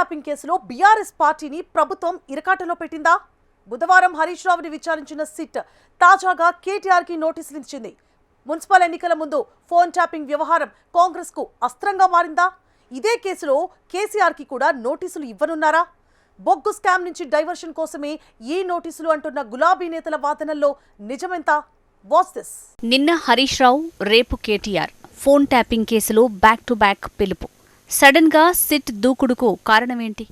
Tapping కేసులో BRS పార్టీని ప్రభుత్వం ఇరకాటంలో పెట్టిందా? బుధవారం హరీష్ రావుని విచారించిన సిట్ తాజాగా కేటీఆర్కి నోటీసులు ఇచ్చింది. మున్సిపల్ ఎన్నికల ముందు ఫోన్ ట్యాపింగ్ వ్యవహారం కాంగ్రెస్కు అస్త్రంగా మారిందా? ఇదే కేసులో కేసీఆర్కి కూడా నోటీసులు ఇవ్వనున్నారా? బొగ్గు స్కామ్ నుంచి డైవర్షన్ కోసమే ఈ నోటీసులు అంటున్న గులాబీ నేతల వాదనల్లో నిజమెంత? Watch this. నిన్న హరీష్ రావు, రేపు కేటీఆర్ ఫోన్ ట్యాపింగ్ కేసులో బ్యాక్ టు బ్యాక్ పిలుపు. సడన్ గా సిట్ దూకుడుకు కారణమేంటి?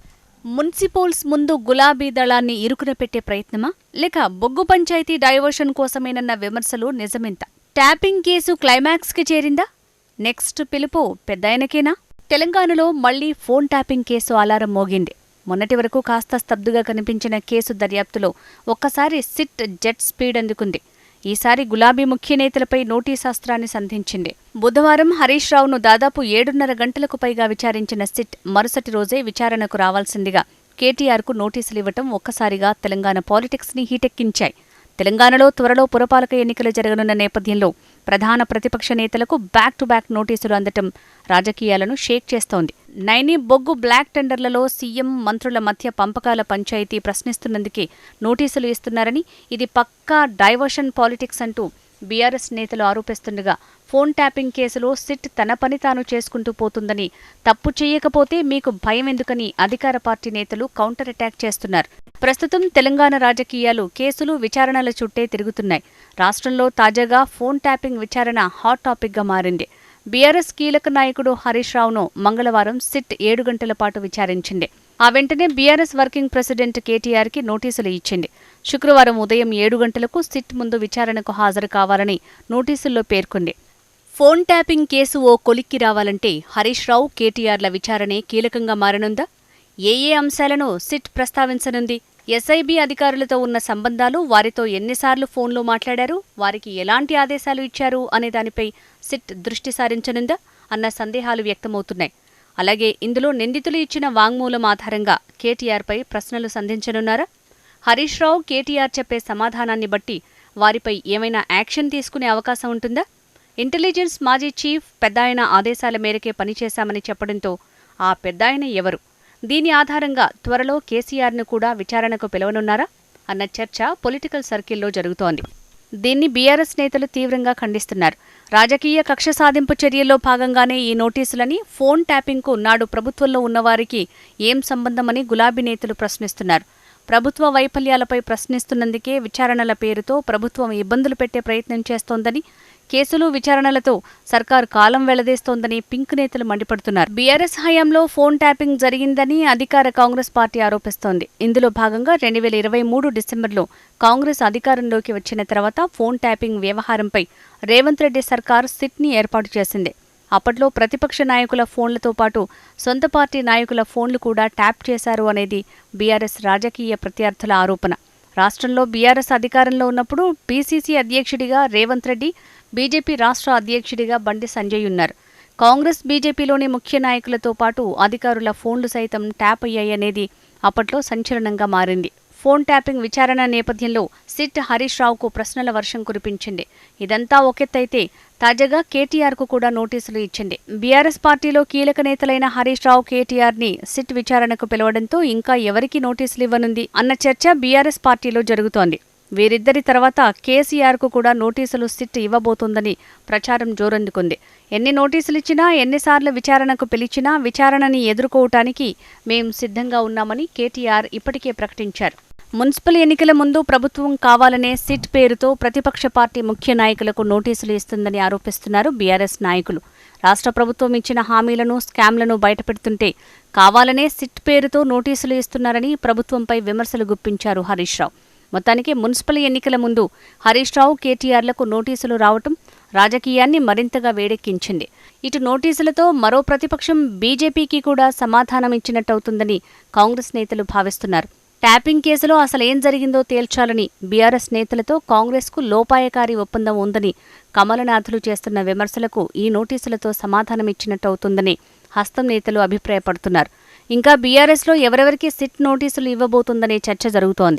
మున్సిపల్స్ ముందు గులాబీ దళాన్ని ఇరుకున పెట్టే ప్రయత్నమా, లేక బొగ్గు పంచాయతీ డైవర్షన్ కోసమేనన్న విమర్శలు నిజమెంత? ట్యాపింగ్ కేసు క్లైమాక్స్ కి చేరిందా? నెక్స్ట్ పిలుపు పెద్దాయనకేనా? తెలంగాణలో మళ్లీ ఫోన్ ట్యాపింగ్ కేసు అలారం మోగింది. మొన్నటి వరకు కాస్త స్తబ్దుగా కనిపించిన కేసు దర్యాప్తులో ఒక్కసారి సిట్ జెట్ స్పీడ్ అందుకుంది. ఈసారి గులాబీ ముఖ్య నేతలపై నోటీసాస్త్రాన్ని సంధించింది. బుధవారం హరీష్ రావును దాదాపు 7:30 గంటలకు పైగా విచారించిన సిట్ మరుసటి రోజే విచారణకు రావాల్సిందిగా కేటీఆర్కు నోటీసులివ్వటం ఒక్కసారిగా తెలంగాణ పాలిటిక్స్ ని హీటెక్కించాయి. తెలంగాణలో త్వరలో పురపాలక ఎన్నికలు జరగనున్న నేపథ్యంలో ప్రధాన ప్రతిపక్ష నేతలకు బ్యాక్ టు బ్యాక్ నోటీసులు అందటం రాజకీయాలను షేక్ చేస్తోంది. నైని బొగ్గు బ్లాక్ టెండర్లలో సీఎం, మంత్రుల మధ్య పంపకాల పంచాయతీ ప్రశ్నిస్తున్నందుకే నోటీసులు ఇస్తున్నారని, ఇది పక్కా డైవర్షన్ పాలిటిక్స్ అంటూ బీఆర్ఎస్ నేతలు ఆరోపిస్తుండగా, ఫోన్ ట్యాపింగ్ కేసులో సిట్ తన పని తాను చేసుకుంటూ పోతుందని, తప్పు చేయకపోతే మీకు భయం ఎందుకని అధికార పార్టీ నేతలు కౌంటర్ అటాక్ చేస్తున్నారు. ప్రస్తుతం తెలంగాణ రాజకీయాలు కేసులు, విచారణల చుట్టే తిరుగుతున్నాయి. రాష్ట్రంలో తాజాగా ఫోన్ ట్యాపింగ్ విచారణ హాట్ టాపిక్ గా మారింది. బీఆర్ఎస్ కీలక నాయకుడు హరీష్ రావును మంగళవారం సిట్ 7 గంటల పాటు విచారించింది. ఆ వెంటనే బీఆర్ఎస్ వర్కింగ్ ప్రెసిడెంట్ కేటీఆర్కి నోటీసులు ఇచ్చింది. శుక్రవారం ఉదయం 7 గంటలకు సిట్ ముందు విచారణకు హాజరు కావాలని నోటీసుల్లో పేర్కొంది. ఫోన్ ట్యాపింగ్ కేసు ఓ కొలిక్కి రావాలంటే హరీష్ రావు, కేటీఆర్ల విచారణే కీలకంగా మారనుందా? ఏ అంశాలను సిట్ ప్రస్తావించనుంది? ఎస్ఐబీ అధికారులతో ఉన్న సంబంధాలు, వారితో ఎన్నిసార్లు ఫోన్లో మాట్లాడారు, వారికి ఎలాంటి ఆదేశాలు ఇచ్చారు అనే దానిపై సిట్ దృష్టి సారించనుందా అన్న సందేహాలు వ్యక్తమవుతున్నాయి. అలాగే ఇందులో నిందితులు ఇచ్చిన వాంగ్మూలం ఆధారంగా కేటీఆర్పై ప్రశ్నలు సంధించనున్నారా? హరీష్ రావు, కేటీఆర్ చెప్పే సమాధానాన్ని బట్టి వారిపై ఏమైనా యాక్షన్ తీసుకునే అవకాశం ఉంటుందా? ఇంటెలిజెన్స్ మాజీ చీఫ్ పెద్దాయన ఆదేశాల మేరకే పనిచేశామని చెప్పడంతో ఆ పెద్దాయన ఎవరు? దీని ఆధారంగా త్వరలో కేసీఆర్ను కూడా విచారణకు పిలవనున్నారా అన్న చర్చ పొలిటికల్ సర్కిల్లో జరుగుతోంది. దీన్ని బీఆర్ఎస్ నేతలు తీవ్రంగా ఖండిస్తున్నారు. రాజకీయ కక్ష సాధింపు చర్యల్లో భాగంగానే ఈ నోటీసులని, ఫోన్ ట్యాపింగ్కు నాడు ప్రభుత్వంలో ఉన్నవారికి ఏం సంబంధమని గులాబీ నేతలు ప్రశ్నిస్తున్నారు. ప్రభుత్వ వైఫల్యాలపై ప్రశ్నిస్తున్నందుకే విచారణల పేరుతో ప్రభుత్వం ఇబ్బందులు పెట్టే ప్రయత్నం చేస్తోందని, కేసులు, విచారణలతో సర్కారు కాలం వెళ్లదీస్తోందని పింక్ నేతలు మండిపడుతున్నారు. బీఆర్ఎస్ హయాంలో ఫోన్ ట్యాపింగ్ జరిగిందని అధికార కాంగ్రెస్ పార్టీ ఆరోపిస్తోంది. ఇందులో భాగంగా 2023 డిసెంబర్లో కాంగ్రెస్ అధికారంలోకి వచ్చిన తర్వాత ఫోన్ ట్యాపింగ్ వ్యవహారంపై రేవంత్ రెడ్డి సర్కార్ సిట్ని ఏర్పాటు చేసింది. అప్పట్లో ప్రతిపక్ష నాయకుల ఫోన్లతో పాటు సొంత పార్టీ నాయకుల ఫోన్లు కూడా ట్యాప్ చేశారు అనేది బీఆర్ఎస్ రాజకీయ ప్రత్యర్థుల ఆరోపణ. రాష్ట్రంలో బీఆర్ఎస్ అధికారంలో ఉన్నప్పుడు పీసీసీ అధ్యక్షుడిగా రేవంత్ రెడ్డి, బీజేపీ రాష్ట్ర అధ్యక్షుడిగా బండి సంజయ్ ఉన్నారు. కాంగ్రెస్, బీజేపీలోని ముఖ్య నాయకులతో పాటు అధికారుల ఫోన్లు సైతం ట్యాప్ అయ్యాయనేది అప్పట్లో సంచలనంగా మారింది. ఫోన్ ట్యాపింగ్ విచారణ నేపథ్యంలో సిట్ హరీష్ రావుకు ప్రశ్నల వర్షం కురిపించింది. ఇదంతా ఒకెత్తైతే తాజాగా కేటీఆర్కు కూడా నోటీసులు ఇచ్చింది. బీఆర్ఎస్ పార్టీలో కీలక నేతలైన హరీష్ రావు, కేటీఆర్ని సిట్ విచారణకు పిలవడంతో ఇంకా ఎవరికి నోటీసులు ఇవ్వనుంది అన్న చర్చ బీఆర్ఎస్ పార్టీలో జరుగుతోంది. వీరిద్దరి తర్వాత కేసీఆర్కు కూడా నోటీసులు సిట్ ఇవ్వబోతోందని ప్రచారం జోరందుకుంది. ఎన్ని నోటీసులిచ్చినా, ఎన్నిసార్లు విచారణకు పిలిచినా విచారణని ఎదుర్కోవటానికి మేం సిద్ధంగా ఉన్నామని కేటీఆర్ ఇప్పటికే ప్రకటించారు. మున్సిపల్ ఎన్నికల ముందు ప్రభుత్వం కావాలనే సిట్ పేరుతో ప్రతిపక్ష పార్టీ ముఖ్య నాయకులకు నోటీసులు ఇస్తుందని ఆరోపిస్తున్నారు బీఆర్ఎస్ నాయకులు. రాష్ట్ర ప్రభుత్వం ఇచ్చిన హామీలను, స్కామ్లను బయటపెడుతుంటే కావాలనే సిట్ పేరుతో నోటీసులు ఇస్తున్నారని ప్రభుత్వంపై విమర్శలు గుప్పించారు హరీష్ రావు. మొత్తానికి మున్సిపల్ ఎన్నికల ముందు హరీష్ రావు, కేటీఆర్లకు నోటీసులు రావటం రాజకీయాన్ని మరింతగా వేడెక్కించింది. ఇటు నోటీసులతో మరో ప్రతిపక్షం బీజేపీకి కూడా సమాధానం ఇచ్చినట్టవుతుందని కాంగ్రెస్ నేతలు భావిస్తున్నారు. ట్యాపింగ్ కేసులో అసలేం జరిగిందో తేల్చాలని బీఆర్ఎస్ నేతలతో కాంగ్రెస్కు లోపాయకారి ఒప్పందం ఉందని కమలనాథులు చేస్తున్న విమర్శలకు ఈ నోటీసులతో సమాధానమిచ్చినట్టవుతుందని హస్తం నేతలు అభిప్రాయపడుతున్నారు. ఇంకా బీఆర్ఎస్లో ఎవరెవరికి సిట్ నోటీసులు ఇవ్వబోతుందనే చర్చ జరుగుతోంది.